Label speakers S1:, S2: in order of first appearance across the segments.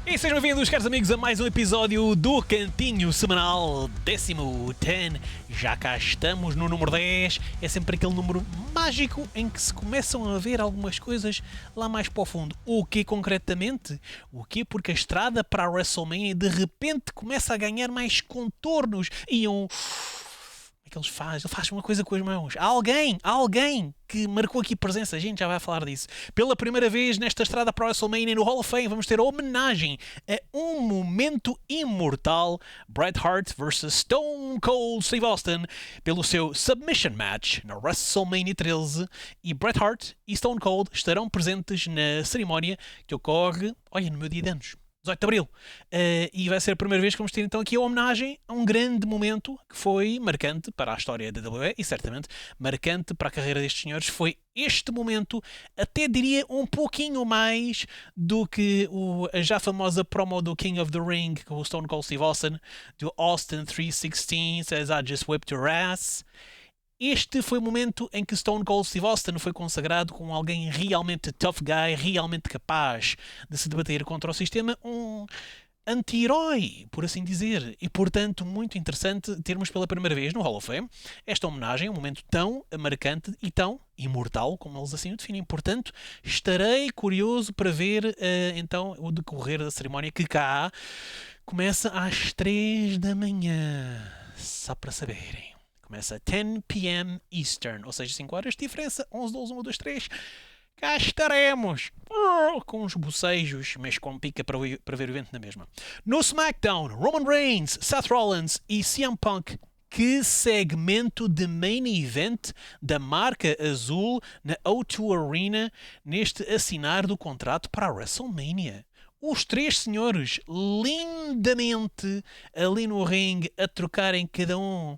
S1: E sejam bem-vindos, caros amigos, a mais um episódio do Cantinho Semanal 10. Já cá estamos no número 10. É sempre aquele número mágico em que se começam a ver algumas coisas lá mais para o fundo. O que concretamente? O que? Porque a estrada para a WrestleMania de repente começa a ganhar mais contornos e que eles fazem? Ele faz uma coisa com as mãos. Alguém que marcou aqui presença. A gente já vai falar disso. Pela primeira vez nesta estrada para a WrestleMania no Hall of Fame vamos ter a homenagem a um momento imortal. Bret Hart vs Stone Cold Steve Austin pelo seu Submission Match na WrestleMania 13. E Bret Hart e Stone Cold estarão presentes na cerimónia que ocorre, no meu dia de anos. 18 de Abril. E vai ser a primeira vez que vamos ter então aqui a homenagem a um grande momento que foi marcante para a história da WWE e certamente marcante para a carreira destes senhores. Foi este momento, até diria um pouquinho mais do que a já famosa promo do King of the Ring com o Stone Cold Steve Austin, do Austin 316 says I just whipped your ass. Este foi o momento em que Stone Cold Steve Austin foi consagrado como alguém realmente tough guy, realmente capaz de se debater contra o sistema, um anti-herói, por assim dizer. E, portanto, muito interessante termos pela primeira vez no Hall of Fame esta homenagem, um momento tão marcante e tão imortal, como eles assim o definem. Portanto, estarei curioso para ver, então, o decorrer da cerimónia que cá começa às 3 da manhã. Só para saberem. Começa 10 p.m. Eastern, ou seja, 5 horas de diferença, 11, 12, 1, 2, 3. Cá estaremos com uns bocejos, mas com pica para ver o evento na mesma. No SmackDown, Roman Reigns, Seth Rollins e CM Punk. Que segmento de main event da marca azul na O2 Arena neste assinar do contrato para a WrestleMania. Os três senhores lindamente ali no ringue a trocarem cada um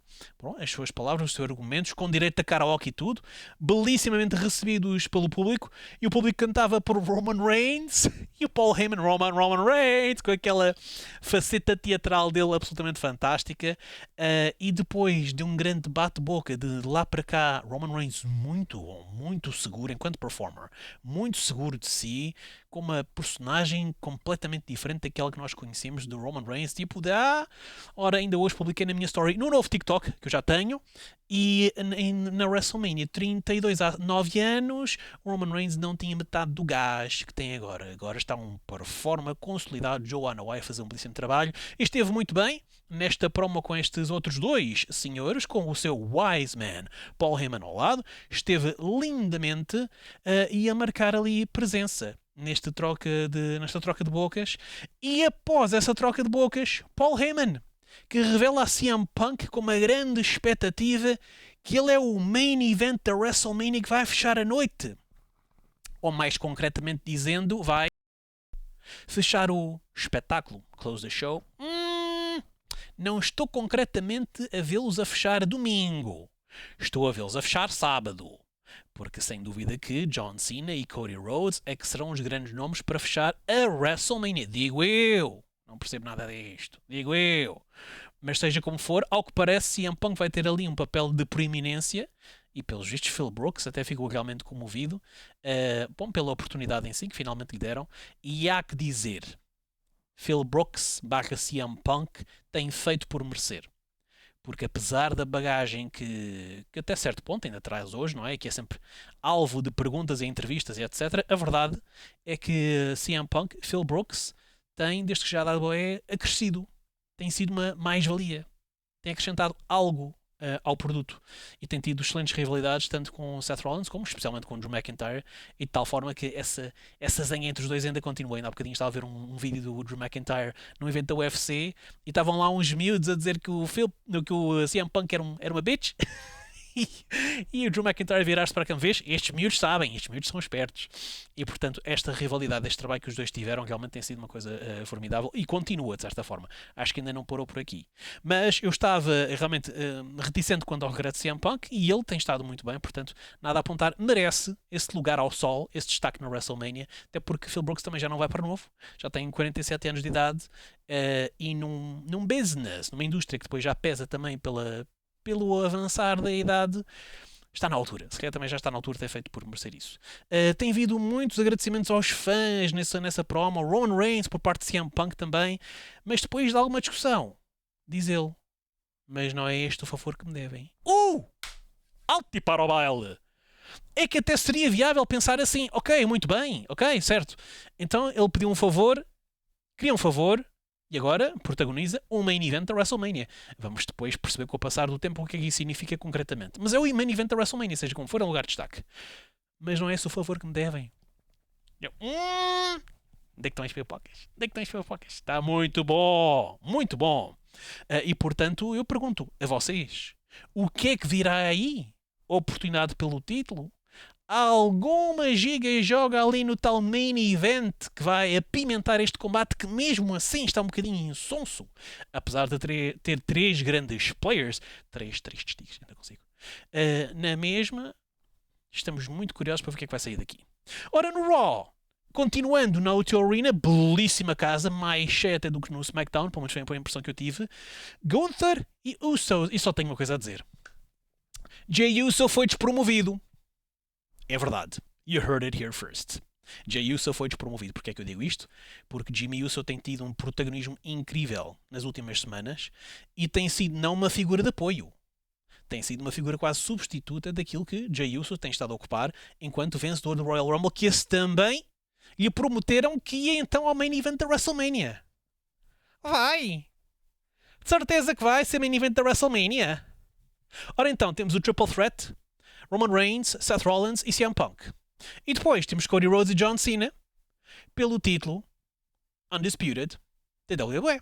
S1: as suas palavras, os seus argumentos, com direito a karaoke e tudo, belíssimamente recebidos pelo público, e o público cantava por Roman Reigns e o Paul Heyman, Roman Reigns, com aquela faceta teatral dele absolutamente fantástica. E depois de um grande bate-boca de lá para cá, Roman Reigns muito seguro enquanto performer, muito seguro de si, com uma personagem completamente diferente daquela que nós conhecemos do Roman Reigns, tipo de ora, ainda hoje publiquei na minha story no novo TikTok, que eu já tenho, e na WrestleMania 32 há 9 anos, o Roman Reigns não tinha metade do gás que tem agora. Agora está um performer consolidado. Joanna vai fazer um belíssimo trabalho. Esteve muito bem nesta promo com estes outros dois senhores, com o seu wise man Paul Heyman ao lado. Esteve lindamente e a marcar ali presença nesta troca de bocas. E após essa troca de bocas, Paul Heyman, que revela a CM Punk com uma grande expectativa que ele é o main event da WrestleMania que vai fechar a noite. Ou mais concretamente dizendo, vai fechar o espetáculo, close the show. Não estou concretamente a vê-los a fechar domingo. Estou a vê-los a fechar sábado. Porque sem dúvida que John Cena e Cody Rhodes é que serão os grandes nomes para fechar a WrestleMania. Digo eu. Não percebo nada disto. Digo eu. Mas seja como for, ao que parece, CM Punk vai ter ali um papel de proeminência. E pelos vistos, Phil Brooks até ficou realmente comovido. Pela oportunidade em si, que finalmente lhe deram. E há que dizer, Phil Brooks / CM Punk tem feito por merecer. Porque apesar da bagagem que até certo ponto ainda traz hoje, não é? Que é sempre alvo de perguntas e entrevistas e etc. A verdade é que CM Punk, Phil Brooks, tem, desde que já a WWE, acrescido. Tem sido uma mais-valia. Tem acrescentado algo ao produto. E tem tido excelentes rivalidades, tanto com o Seth Rollins, como especialmente com o Drew McIntyre, e de tal forma que essa zenha entre os dois ainda continua. Ainda há bocadinho estava a ver um vídeo do Drew McIntyre num evento da UFC, e estavam lá uns miúdos a dizer que o CM Punk era uma bitch. E o Drew McIntyre virar-se para a vez, estes miúdos sabem, estes miúdos são espertos. E portanto, esta rivalidade, este trabalho que os dois tiveram, realmente tem sido uma coisa formidável e continua, de certa forma. Acho que ainda não parou por aqui. Mas eu estava realmente reticente quanto ao regresso de CM Punk e ele tem estado muito bem, portanto, nada a apontar. Merece esse lugar ao sol, esse destaque na WrestleMania, até porque Phil Brooks também já não vai para novo, já tem 47 anos de idade e num business, numa indústria que depois já pesa também pelo avançar da idade, Está na altura. Se calhar também já está na altura de ter feito por merecer isso. Tem havido muitos agradecimentos aos fãs nessa promo. Roman Reigns por parte de CM Punk também. Mas depois de alguma discussão, diz ele, mas não é este o favor que me devem. Alto e para o baile! É que até seria viável pensar assim, ok, muito bem, ok, certo. Então ele pediu um favor, queria um favor, e agora protagoniza um main event da WrestleMania. Vamos depois perceber com o passar do tempo o que é que isso significa concretamente. Mas é o main event da WrestleMania, seja como for, é um lugar de destaque. Mas não é esse o favor que me devem. Eu, onde é que estão as pipocas? Onde é que estão as pipocas? Está muito bom, muito bom. E portanto eu pergunto a vocês, o que é que virá aí? Oportunidade pelo título? Alguma giga joga ali no tal main event que vai apimentar este combate que mesmo assim está um bocadinho insonso, apesar de ter três grandes players, três testigos, ainda consigo, na mesma. Estamos muito curiosos para ver o que é que vai sair daqui. Ora, no Raw, continuando na O2 Arena, belíssima casa, mais cheia até do que no SmackDown, pelo menos foi a impressão que eu tive. Gunther e Uso, e só tenho uma coisa a dizer. Jey Uso foi despromovido. É verdade. You heard it here first. Jey Uso foi despromovido. Porquê é que eu digo isto? Porque Jimmy Uso tem tido um protagonismo incrível nas últimas semanas e tem sido não uma figura de apoio. Tem sido uma figura quase substituta daquilo que Jey Uso tem estado a ocupar enquanto vencedor do Royal Rumble, que esse também lhe prometeram que ia então ao main event da WrestleMania. Vai! De certeza que vai ser main event da WrestleMania. Ora então, temos o Triple Threat, Roman Reigns, Seth Rollins e CM Punk. E depois temos Cody Rhodes e John Cena pelo título Undisputed da WWE.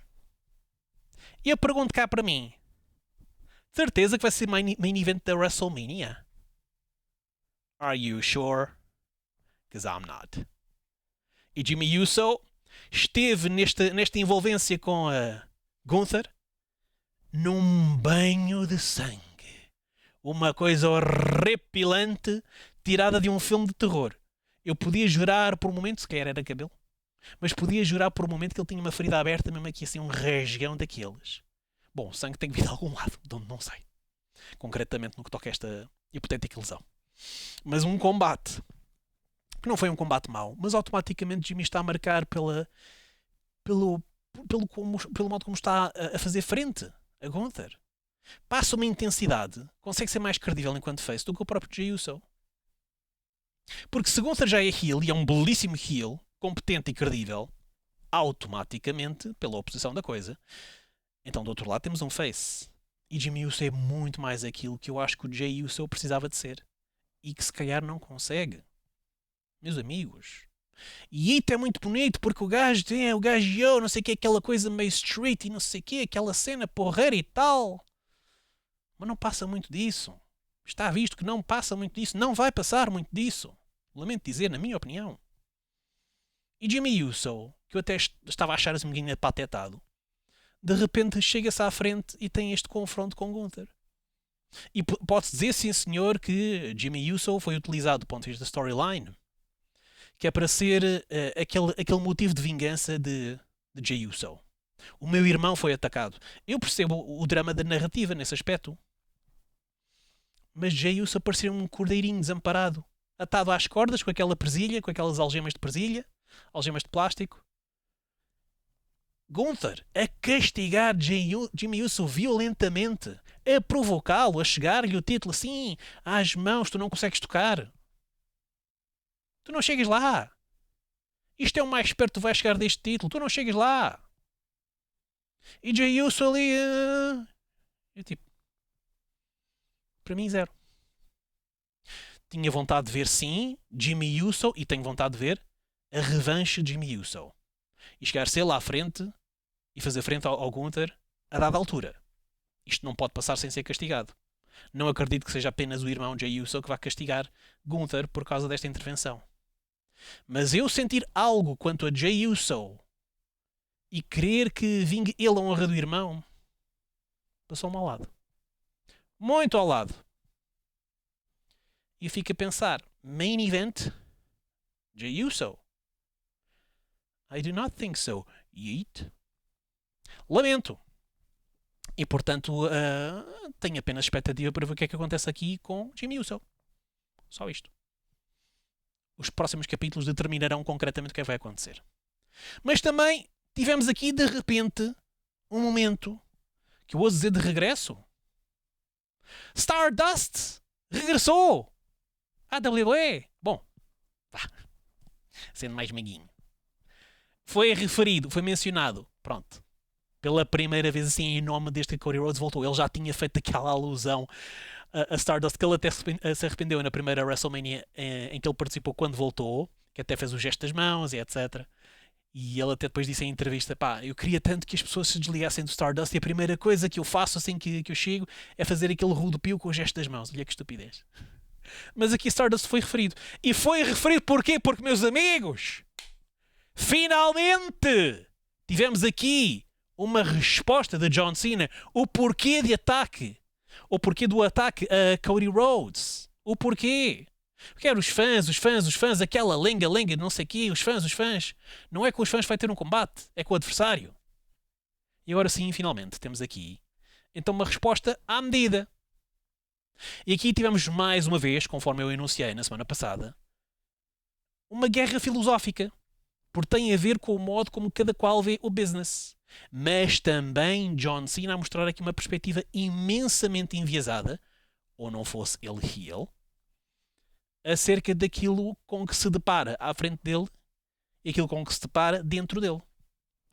S1: E eu pergunto cá para mim, certeza que vai ser main event da WrestleMania? Are you sure? Because I'm not. E Jimmy Uso esteve nesta envolvência com a Gunther num banho de sangue. Uma coisa horripilante tirada de um filme de terror. Eu podia jurar por um momento, sequer era cabelo, mas podia jurar por um momento que ele tinha uma ferida aberta, mesmo aqui assim, um rasgão daqueles. Bom, o sangue tem que vir de algum lado, de onde não sei. Concretamente no que toca a esta hipotética lesão. Mas um combate, que não foi um combate mau, mas automaticamente Jimmy está a marcar pelo modo como está a fazer frente a Gunther. Passa uma intensidade, consegue ser mais credível enquanto face do que o próprio Jey Uso. Porque se Gunther já é heel e é um belíssimo heel, competente e credível, automaticamente, pela oposição da coisa, então do outro lado temos um face. E Jimmy Uso é muito mais aquilo que eu acho que o Jey Uso precisava de ser. E que se calhar não consegue. Meus amigos. E isso é muito bonito porque o gajo tem o gajo, não sei o que, aquela coisa meio street e não sei o que, aquela cena porreira e tal. Mas não passa muito disso. Está visto que não passa muito disso. Não vai passar muito disso. Lamento dizer, na minha opinião. E Jimmy Uso, que eu até estava a achar assim um bocadinho apatetado, de repente chega-se à frente e tem este confronto com Gunther. E pode-se dizer, sim senhor, que Jimmy Uso foi utilizado do ponto de vista da storyline, que é para ser aquele motivo de vingança de Jey Uso. O meu irmão foi atacado. Eu percebo o drama da narrativa nesse aspecto. Mas Jey Uso parecia um cordeirinho desamparado, atado às cordas com aquela presilha, com aquelas algemas de presilha, algemas de plástico. Gunther a castigar Jimmy Uso violentamente, a provocá-lo, a chegar-lhe o título assim às mãos, tu não consegues tocar. Tu não chegas lá. Isto é o mais perto que tu vais chegar deste título. Tu não chegas lá. E Jey Uso ali... Eu tipo... Para mim, zero. Tinha vontade de ver, sim, Jimmy Uso, e tenho vontade de ver a revanche de Jimmy Uso. E chegar-se ele à frente e fazer frente ao Gunther a dada altura. Isto não pode passar sem ser castigado. Não acredito que seja apenas o irmão Jey Uso que vá castigar Gunther por causa desta intervenção. Mas eu sentir algo quanto a Jey Uso e querer que vingue ele a honra do irmão, passou-me ao lado. Muito ao lado. E eu fico a pensar, main event, Jey Uso. I do not think so. Yeet. Lamento. E portanto, tenho apenas expectativa para ver o que é que acontece aqui com Jimmy Uso. Só isto. Os próximos capítulos determinarão concretamente o que é que vai acontecer. Mas também tivemos aqui, de repente, um momento que eu ouso dizer de regresso. Stardust regressou à WWE. Bom, vá, sendo mais meiguinho. Foi referido, foi mencionado, pronto, pela primeira vez assim em nome desde que Cody Rhodes voltou. Ele já tinha feito aquela alusão a Stardust, que ele até se arrependeu na primeira WrestleMania em que ele participou quando voltou, que até fez o gesto das mãos e etc. E ele até depois disse em entrevista, pá, eu queria tanto que as pessoas se desligassem do Stardust e a primeira coisa que eu faço assim que eu chego é fazer aquele rodopio com o gesto das mãos. Olha que estupidez. Mas aqui Stardust foi referido. E foi referido porquê? Porque, meus amigos, finalmente tivemos aqui uma resposta de John Cena. O porquê de ataque. O porquê do ataque a Cody Rhodes. O porquê. Porque eram os fãs, aquela lenga, não sei o quê, os fãs. Não é com os fãs que vai ter um combate, é com o adversário. E agora sim, finalmente, temos aqui então uma resposta à medida. E aqui tivemos mais uma vez, conforme eu enunciei na semana passada, uma guerra filosófica. Porque tem a ver com o modo como cada qual vê o business. Mas também John Cena a mostrar aqui uma perspectiva imensamente enviesada, ou não fosse ele heel, acerca daquilo com que se depara à frente dele e aquilo com que se depara dentro dele.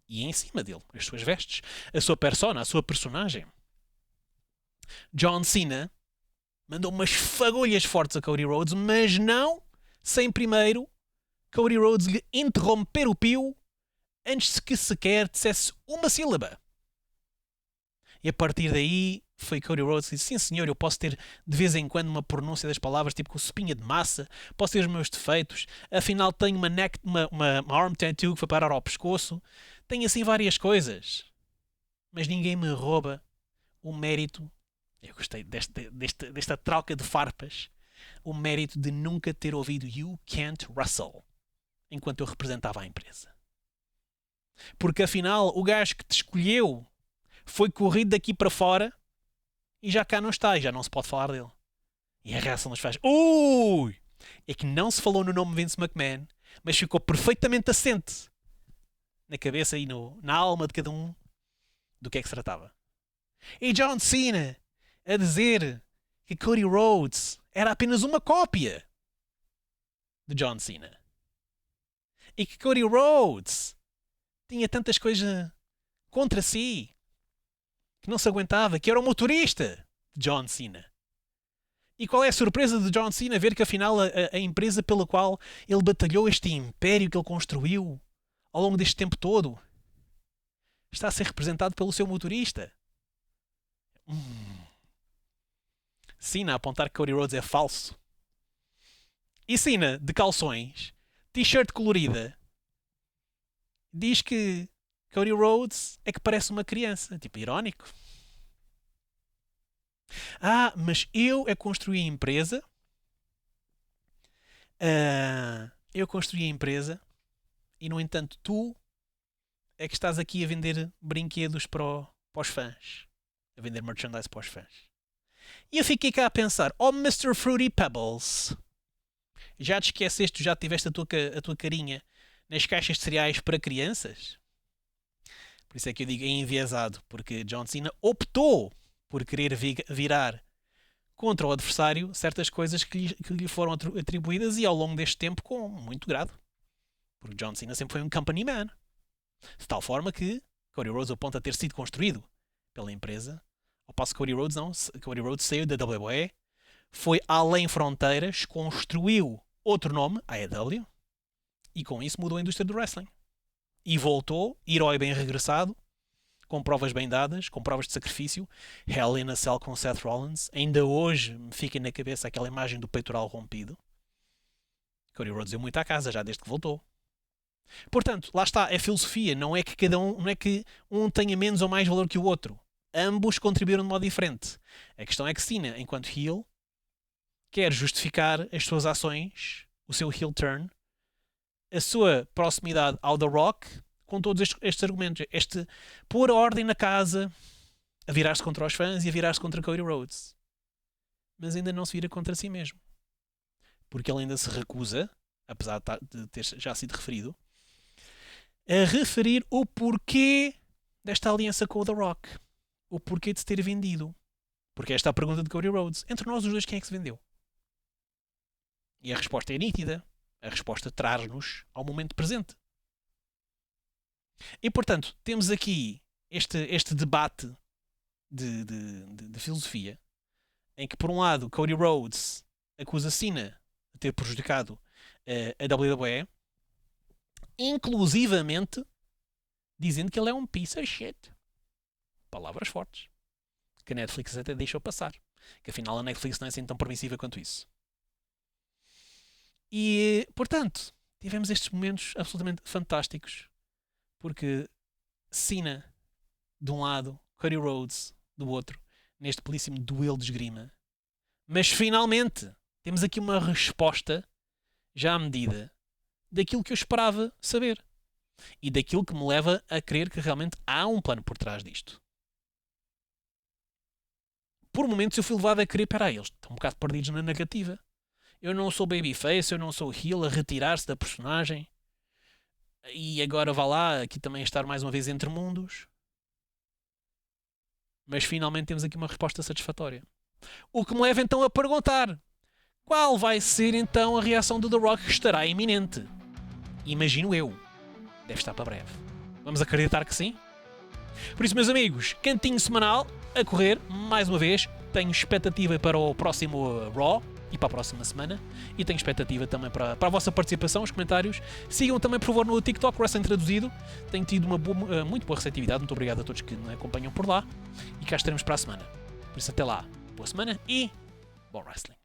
S1: E em cima dele. As suas vestes, a sua persona, a sua personagem. John Cena mandou umas fagulhas fortes a Cody Rhodes, mas não sem primeiro Cody Rhodes lhe interromper o pio antes que sequer dissesse uma sílaba. E a partir daí foi Cody Rhodes que disse, sim senhor, eu posso ter de vez em quando uma pronúncia das palavras tipo com espinha de massa, posso ter os meus defeitos, afinal tenho uma arm tattoo que foi parar ao pescoço, tenho assim várias coisas, mas ninguém me rouba o mérito, eu gostei desta troca de farpas, o mérito de nunca ter ouvido You Can't Wrestle enquanto eu representava a empresa. Porque afinal o gajo que te escolheu foi corrido daqui para fora e já cá não está, e já não se pode falar dele. E a reação dos fãs, ui! É que não se falou no nome Vince McMahon, mas ficou perfeitamente assente na cabeça e na alma de cada um do que é que se tratava. E John Cena a dizer que Cody Rhodes era apenas uma cópia de John Cena. E que Cody Rhodes tinha tantas coisas contra si que não se aguentava, que era o motorista de John Cena. E qual é a surpresa de John Cena ver que afinal a empresa pela qual ele batalhou, este império que ele construiu ao longo deste tempo todo, está a ser representado pelo seu motorista. Cena a apontar que Cody Rhodes é falso. E Cena, de calções, t-shirt colorida, diz que Cody Rhodes é que parece uma criança. Tipo, irónico. Mas eu construí a empresa. Eu construí a empresa. E, no entanto, tu é que estás aqui a vender brinquedos para os fãs. A vender merchandise para os fãs. E eu fiquei cá a pensar, Mr. Fruity Pebbles, já te esqueceste, já tiveste a tua carinha nas caixas de cereais para crianças? Por isso é que eu digo enviesado, porque John Cena optou por querer virar contra o adversário certas coisas que lhe foram atribuídas e ao longo deste tempo com muito grado. Porque John Cena sempre foi um company man. De tal forma que Cody Rhodes aponta a ter sido construído pela empresa, ao passo que Cody Rhodes não. Cody Rhodes saiu da WWE, foi além fronteiras, construiu outro nome, AEW, e com isso mudou a indústria do wrestling. E voltou, herói bem regressado, com provas bem dadas, com provas de sacrifício, Hell in a Cell com Seth Rollins. Ainda hoje me fica na cabeça aquela imagem do peitoral rompido. Cody Rhodes deu muito à casa já desde que voltou. Portanto, lá está, a filosofia não é que não é que um tenha menos ou mais valor que o outro. Ambos contribuíram de modo diferente. A questão é que Cena, enquanto heel, quer justificar as suas ações, o seu heel turn, a sua proximidade ao The Rock, com todos estes argumentos. Pôr a ordem na casa, a virar-se contra os fãs e a virar-se contra Cody Rhodes. Mas ainda não se vira contra si mesmo. Porque ele ainda se recusa, apesar de ter já sido referido, a referir o porquê desta aliança com o The Rock. O porquê de se ter vendido. Porque esta é a pergunta de Cody Rhodes. Entre nós os dois, quem é que se vendeu? E a resposta é nítida. A resposta traz-nos ao momento presente. E, portanto, temos aqui este debate de filosofia, em que, por um lado, Cody Rhodes acusa Cena de ter prejudicado a WWE, inclusivamente dizendo que ele é um piece of shit. Palavras fortes. Que a Netflix até deixou passar. Que afinal a Netflix não é assim tão permissiva quanto isso. E, portanto, tivemos estes momentos absolutamente fantásticos. Porque Cena, de um lado, Cody Rhodes, do outro, neste belíssimo duelo de esgrima. Mas finalmente temos aqui uma resposta já à medida daquilo que eu esperava saber. E daquilo que me leva a crer que realmente há um plano por trás disto. Por momentos eu fui levado a crer, peraí, eles estão um bocado perdidos na negativa. Eu não sou babyface, eu não sou heel, a retirar-se da personagem. E agora vá lá, aqui também estar mais uma vez entre mundos. Mas finalmente temos aqui uma resposta satisfatória. O que me leva então a perguntar: qual vai ser então a reação do The Rock, que estará iminente? Imagino eu. Deve estar para breve. Vamos acreditar que sim? Por isso, meus amigos, cantinho semanal a correr, mais uma vez. Tenho expectativa para o próximo Raw e para a próxima semana. E tenho expectativa também para a vossa participação, os comentários. Sigam também, por favor, no TikTok, Wrestling Traduzido. Tenho tido uma muito boa receptividade. Muito obrigado a todos que me acompanham por lá. E cá estaremos para a semana. Por isso, até lá. Boa semana e bom wrestling.